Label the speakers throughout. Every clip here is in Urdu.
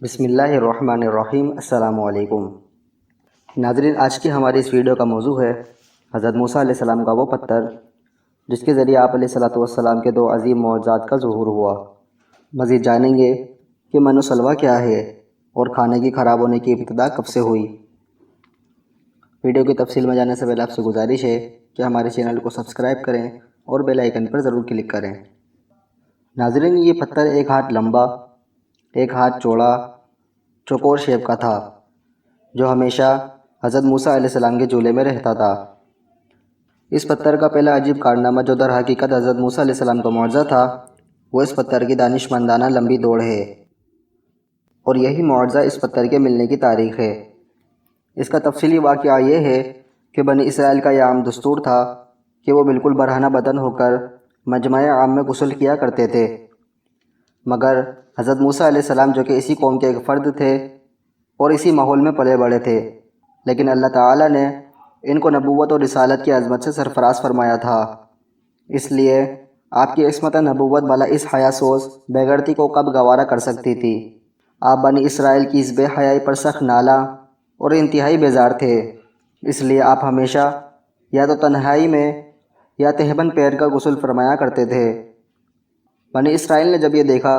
Speaker 1: بسم اللہ الرحمن الرحیم۔ السلام علیکم ناظرین، آج کی ہماری اس ویڈیو کا موضوع ہے حضرت موسیٰ علیہ السلام کا وہ پتھر جس کے ذریعے آپ علیہ السلام کے دو عظیم معجزات کا ظہور ہوا۔ مزید جانیں گے کہ من و سلوہ کیا ہے اور کھانے کی خراب ہونے کی ابتدا کب سے ہوئی۔ ویڈیو کی تفصیل میں جانے سے پہلے آپ سے گزارش ہے کہ ہمارے چینل کو سبسکرائب کریں اور بیل آئیکن پر ضرور کلک کریں۔ ناظرین، یہ پتھر ایک ہاتھ لمبا، ایک ہاتھ چوڑا، چوکور شیپ کا تھا، جو ہمیشہ حضرت موسیٰ علیہ السلام کے جھولے میں رہتا تھا۔ اس پتھر کا پہلا عجیب کارنامہ جو در حقیقت حضرت موسیٰ علیہ السلام کا معجزہ تھا، وہ اس پتھر کی دانشمندانہ لمبی دوڑ ہے، اور یہی معجزہ اس پتھر کے ملنے کی تاریخ ہے۔ اس کا تفصیلی واقعہ یہ ہے کہ بنی اسرائیل کا یہ عام دستور تھا کہ وہ بالکل برہنہ بدن ہو کر مجمع عام میں غسل کیا کرتے تھے، مگر حضرت موسیٰ علیہ السلام جو کہ اسی قوم کے ایک فرد تھے اور اسی ماحول میں پلے بڑے تھے، لیکن اللہ تعالیٰ نے ان کو نبوت اور رسالت کی عظمت سے سرفراز فرمایا تھا، اس لیے آپ کی عصمت نبوت بھلا اس حیا سوز بے غیرتی کو کب گوارا کر سکتی تھی۔ آپ بنی اسرائیل کی اس بے حیائی پر سخت نالاں اور انتہائی بیزار تھے، اس لیے آپ ہمیشہ یا تو تنہائی میں یا تہبند پیر کر غسل فرمایا کرتے تھے۔ بنی اسرائیل نے جب یہ دیکھا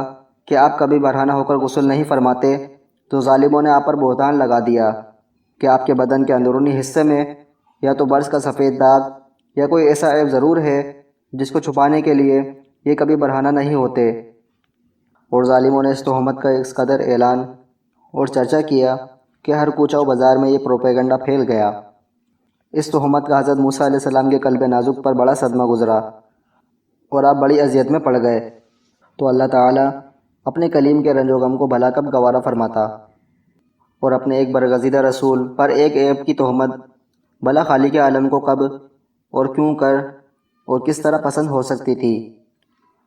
Speaker 1: کہ آپ کبھی برہنہ ہو کر غسل نہیں فرماتے تو ظالموں نے آپ پر بہتان لگا دیا کہ آپ کے بدن کے اندرونی حصے میں یا تو برس کا سفید داغ یا کوئی ایسا عیب ضرور ہے جس کو چھپانے کے لیے یہ کبھی برہنہ نہیں ہوتے، اور ظالموں نے اس تہمت کا اس قدر اعلان اور چرچا کیا کہ ہر کوچہ و بازار میں یہ پروپیگنڈا پھیل گیا۔ اس تہمت کا حضرت موسیٰ علیہ السلام کے قلب نازک پر بڑا صدمہ گزرا اور آپ بڑی اذیت میں پڑ گئے، تو اللہ تعالیٰ اپنے کلیم کے رنج و غم کو بھلا کب گوارا فرماتا، اور اپنے ایک برگزیدہ رسول پر ایک عیب کی تہمت بھلا خالق عالم کو کب اور کیوں کر اور کس طرح پسند ہو سکتی تھی۔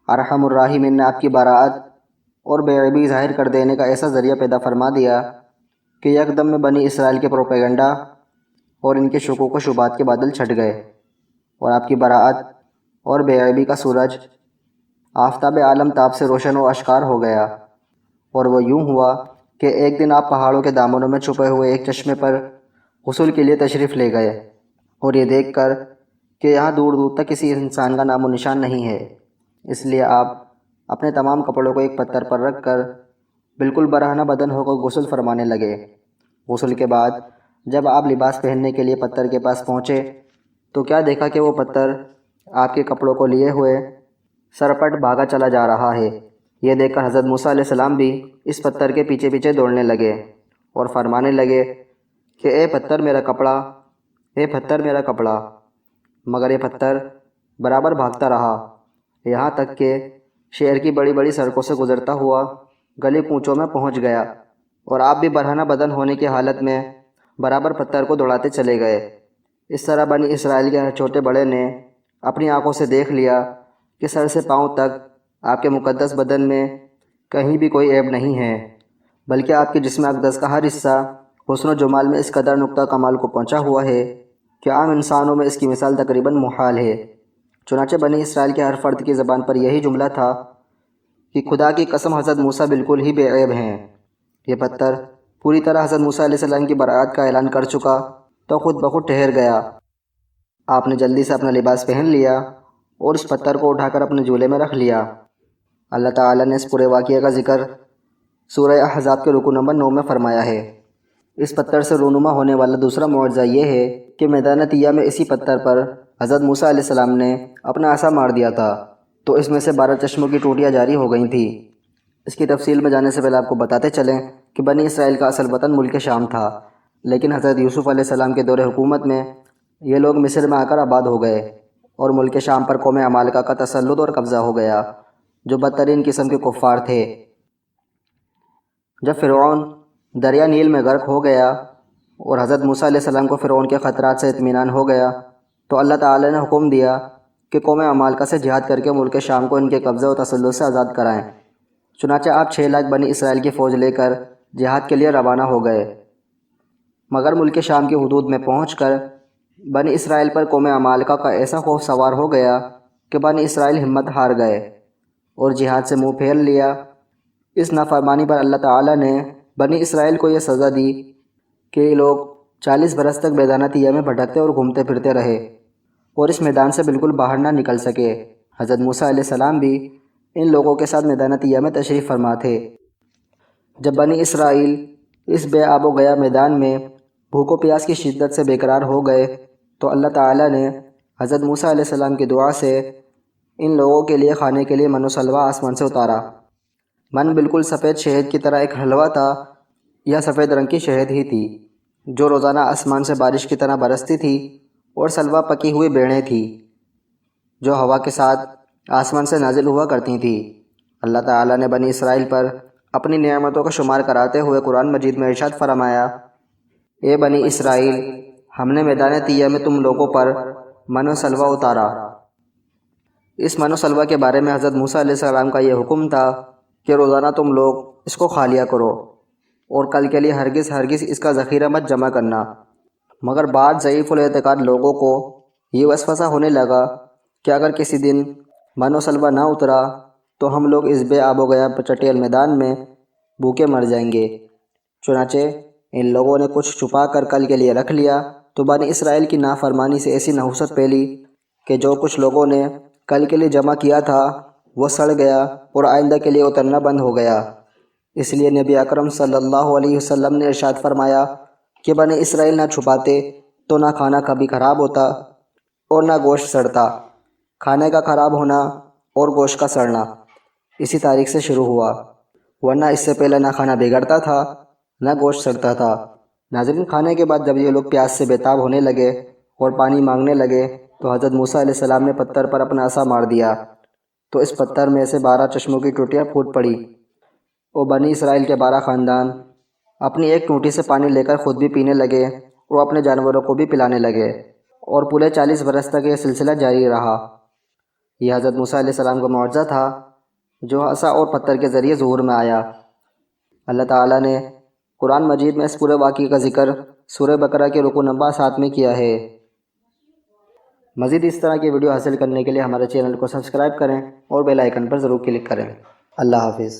Speaker 1: ارحم الراحمین نے آپ کی براعت اور بے عیبی ظاہر کر دینے کا ایسا ذریعہ پیدا فرما دیا کہ یکدم میں بنی اسرائیل کے پروپیگنڈا اور ان کے شکوک و شبہات کے بادل چھٹ گئے، اور آپ کی براعت اور بے عیبی کا سورج آفتاب عالم تاب سے روشن و اشکار ہو گیا، اور وہ یوں ہوا کہ ایک دن آپ پہاڑوں کے دامنوں میں چھپے ہوئے ایک چشمے پر غسل کے لیے تشریف لے گئے، اور یہ دیکھ کر کہ یہاں دور دور تک کسی انسان کا نام و نشان نہیں ہے، اس لیے آپ اپنے تمام کپڑوں کو ایک پتھر پر رکھ کر بالکل برہنہ بدن ہو کر غسل فرمانے لگے۔ غسل کے بعد جب آپ لباس پہننے کے لیے پتھر کے پاس پہنچے تو کیا دیکھا کہ وہ پتھر آپ کے کپڑوں کو لیے ہوئے سرپٹ بھاگا چلا جا رہا ہے۔ یہ دیکھ کر حضرت موسیٰ علیہ السلام بھی اس پتھر کے پیچھے پیچھے دوڑنے لگے اور فرمانے لگے کہ اے پتھر میرا کپڑا، اے پتھر میرا کپڑا، مگر یہ پتھر برابر بھاگتا رہا، یہاں تک کہ شہر کی بڑی بڑی سڑکوں سے گزرتا ہوا گلی کوچوں میں پہنچ گیا، اور آپ بھی برہنہ بدن ہونے کی حالت میں برابر پتھر کو دوڑاتے چلے گئے۔ اس طرح بنی اسرائیل کے ہر چھوٹے بڑے نے اپنی آنکھوں سے دیکھ لیا کہ سر سے پاؤں تک آپ کے مقدس بدن میں کہیں بھی کوئی عیب نہیں ہے، بلکہ آپ کے جسم اقدس کا ہر حصہ حسن و جمال میں اس قدر نقطہ کمال کو پہنچا ہوا ہے کہ عام انسانوں میں اس کی مثال تقریباً محال ہے۔ چنانچہ بنی اسرائیل کے ہر فرد کی زبان پر یہی جملہ تھا کہ خدا کی قسم حضرت موسیٰ بالکل ہی بے عیب ہیں۔ یہ پتھر پوری طرح حضرت موسیٰ علیہ السلام کی برات کا اعلان کر چکا تو خود بخود ٹھہر گیا۔ آپ نے جلدی سے اپنا لباس پہن لیا اور اس پتھر کو اٹھا کر اپنے جھولے میں رکھ لیا۔ اللہ تعالیٰ نے اس پورے واقعے کا ذکر سورہ احزاب کے رکوع نمبر 9 میں فرمایا ہے۔ اس پتھر سے رونما ہونے والا دوسرا معجزہ یہ ہے کہ میدان طیہ میں اسی پتھر پر حضرت موسیٰ علیہ السلام نے اپنا عصا مار دیا تھا تو اس میں سے 12 چشموں کی ٹوٹیاں جاری ہو گئی تھیں۔ اس کی تفصیل میں جانے سے پہلے آپ کو بتاتے چلیں کہ بنی اسرائیل کا اصل وطن ملک شام تھا، لیکن حضرت یوسف علیہ السلام کے دور حکومت میں یہ لوگ مصر میں آ کر آباد ہو گئے، اور ملک شام پر قوم عمالقہ کا تسلط اور قبضہ ہو گیا، جو بدترین قسم کے کفار تھے۔ جب فرعون دریا نیل میں غرق ہو گیا اور حضرت موسیٰ علیہ السلام کو فرعون کے خطرات سے اطمینان ہو گیا تو اللہ تعالیٰ نے حکم دیا کہ قوم عمالقہ سے جہاد کر کے ملک شام کو ان کے قبضہ و تسلط سے آزاد کرائیں۔ چنانچہ آپ 6 لاکھ بنی اسرائیل کی فوج لے کر جہاد کے لیے روانہ ہو گئے، مگر ملک شام کی حدود میں پہنچ کر بنی اسرائیل پر قوم عمالقہ کا ایسا خوف سوار ہو گیا کہ بنی اسرائیل ہمت ہار گئے اور جہاد سے منہ پھیر لیا۔ اس نافرمانی پر اللہ تعالیٰ نے بنی اسرائیل کو یہ سزا دی کہ یہ لوگ 40 برس تک میدان تیہ میں بھٹکتے اور گھومتے پھرتے رہے اور اس میدان سے بالکل باہر نہ نکل سکے۔ حضرت موسیٰ علیہ السلام بھی ان لوگوں کے ساتھ میدان تیہ میں تشریف فرما تھے۔ جب بنی اسرائیل اس بے آب و گیا میدان میں بھوک و پیاس کی شدت سے بے قرار ہو گئے تو اللہ تعالیٰ نے حضرت موسیٰ علیہ السلام کی دعا سے ان لوگوں کے لیے کھانے کے لیے من و سلوہ آسمان سے اتارا۔ من بالکل سفید شہد کی طرح ایک حلوہ تھا یا سفید رنگ کی شہد ہی تھی جو روزانہ آسمان سے بارش کی طرح برستی تھی، اور سلوہ پکی ہوئی بیڑیں تھی جو ہوا کے ساتھ آسمان سے نازل ہوا کرتی تھیں۔ اللہ تعالیٰ نے بنی اسرائیل پر اپنی نعمتوں کا شمار کراتے ہوئے قرآن مجید میں ارشاد فرمایا، اے بنی اسرائیل، ہم نے میدان تیہ میں تم لوگوں پر من و سلوہ اتارا۔ اس من و سلوہ کے بارے میں حضرت موسیٰ علیہ السلام کا یہ حکم تھا کہ روزانہ تم لوگ اس کو کھا لیا کرو اور کل کے لیے ہرگز اس کا ذخیرہ مت جمع کرنا۔ مگر بعض ضعیف الاعتقاد لوگوں کو یہ وسوسہ ہونے لگا کہ اگر کسی دن من و سلوہ نہ اترا تو ہم لوگ اس بے آب و گیا چٹیل میدان میں بھوکے مر جائیں گے۔ چنانچہ ان لوگوں نے کچھ چھپا کر کل کے لیے رکھ لیا تو بنی اسرائیل کی نافرمانی سے ایسی نحوست پھیلی کہ جو کچھ لوگوں نے کل کے لیے جمع کیا تھا وہ سڑ گیا اور آئندہ کے لیے اترنا بند ہو گیا۔ اس لیے نبی اکرم صلی اللہ علیہ وسلم نے ارشاد فرمایا کہ بنی اسرائیل نہ چھپاتے تو نہ کھانا کبھی خراب ہوتا اور نہ گوشت سڑتا۔ کھانے کا خراب ہونا اور گوشت کا سڑنا اسی تاریخ سے شروع ہوا، ورنہ اس سے پہلے نہ کھانا بگڑتا تھا نہ گوشت سڑتا تھا۔ ناظرین، کھانے کے بعد جب یہ لوگ پیاس سے بےتاب ہونے لگے اور پانی مانگنے لگے تو حضرت موسیٰ علیہ السلام نے پتھر پر اپنا عصا مار دیا تو اس پتھر میں سے 12 چشموں کی ٹوٹیاں پھوٹ پڑی اور بنی اسرائیل کے 12 خاندان اپنی ایک ٹوٹی سے پانی لے کر خود بھی پینے لگے اور اپنے جانوروں کو بھی پلانے لگے، اور پورے 40 برس تک یہ سلسلہ جاری رہا۔ یہ حضرت موسیٰ علیہ السلام کا معجزہ تھا جو عصا اور پتھر کے ذریعے ظہور میں آیا۔ اللہ تعالیٰ نے قرآن مجید میں اس پورے واقعے کا ذکر سورہ بقرہ کے رکوع نمبر 7 میں کیا ہے۔ مزید اس طرح کی ویڈیو حاصل کرنے کے لیے ہمارے چینل کو سبسکرائب کریں اور بیل آئیکن پر ضرور کلک کریں۔ اللہ حافظ۔